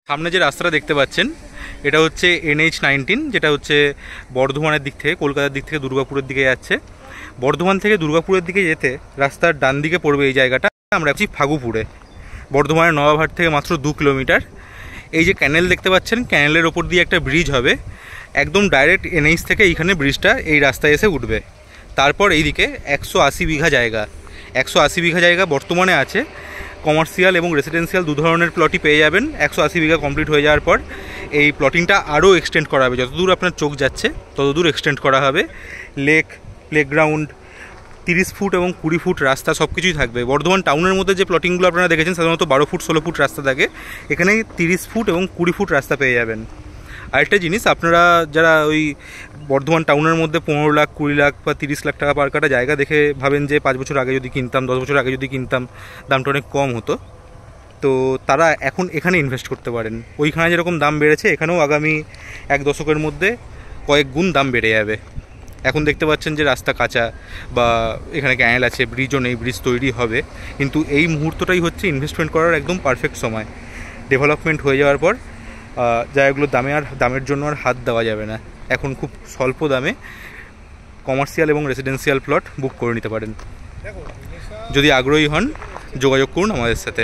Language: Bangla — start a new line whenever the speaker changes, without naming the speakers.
সামনে যে রাস্তাটা দেখতে পাচ্ছেন এটা হচ্ছে NH-19, যেটা হচ্ছে বর্ধমানের দিক থেকে, কলকাতার দিক থেকে দুর্গাপুরের দিকে যাচ্ছে। বর্ধমান থেকে দুর্গাপুরের দিকে যেতে রাস্তার ডান দিকে পড়বে এই জায়গাটা। আমরা আছি ফাগুপুরে, বর্ধমানের নবাবহাট থেকে মাত্র 2 কিলোমিটার। এই যে ক্যানেল দেখতে পাচ্ছেন, ক্যানেলের ওপর দিয়ে একটা ব্রিজ হবে, একদম ডাইরেক্ট NH থেকে এইখানে ব্রিজটা এই রাস্তায় এসে উঠবে। তারপর এইদিকে 180 বিঘা জায়গা, 180 বিঘা জায়গা বর্তমানে আছে। কমার্শিয়াল এবং রেসিডেন্সিয়াল দু ধরনের প্লটই পেয়ে যাবেন। 180 বিঘা কমপ্লিট হয়ে যাওয়ার পর এই প্লটিংটা আরও এক্সটেন্ড করা হবে, যতদূর আপনার চোখ যাচ্ছে ততদূর এক্সটেন্ড করা হবে। লেক, প্লেগ্রাউন্ড, 30 ফুট এবং 20 ফুট রাস্তা সব কিছুই থাকবে। বর্ধমান টাউনের মধ্যে যে প্লটিংগুলো আপনারা দেখেছেন সাধারণত 12 ফুট 16 ফুট রাস্তা থাকে, এখানে 30 ফুট এবং 20 ফুট রাস্তা পেয়ে যাবেন। আরেকটা জিনিস, আপনারা যারা ওই বর্ধমান টাউনের মধ্যে 15 লাখ 20 লাখ বা 30 লাখ টাকা পার কাটা জায়গা দেখে ভাবেন যে 5 বছর আগে যদি কিনতাম, 10 বছর আগে যদি কিনতাম দামটা অনেক কম হতো, তো তারা এখন এখানে ইনভেস্ট করতে পারেন। ওইখানে যেরকম দাম বেড়েছে এখানেও আগামী 1 দশকের মধ্যে কয়েক গুণ দাম বেড়ে যাবে। এখন দেখতে পাচ্ছেন যে রাস্তা কাঁচা বা এখানে ক্যানেল আছে, ব্রিজও নেই, ব্রিজ তৈরি হবে, কিন্তু এই মুহূর্তটাই হচ্ছে ইনভেস্টমেন্ট করার একদম পারফেক্ট সময়। ডেভেলপমেন্ট হয়ে যাওয়ার পর জায়গাগুলো দামের জন্য আর হাত দেওয়া যাবে না। এখন খুব স্বল্প দামে কমার্শিয়াল এবং রেসিডেন্সিয়াল প্লট বুক করে নিতে পারেন। যদি আগ্রহী হন যোগাযোগ করুন আমাদের সাথে।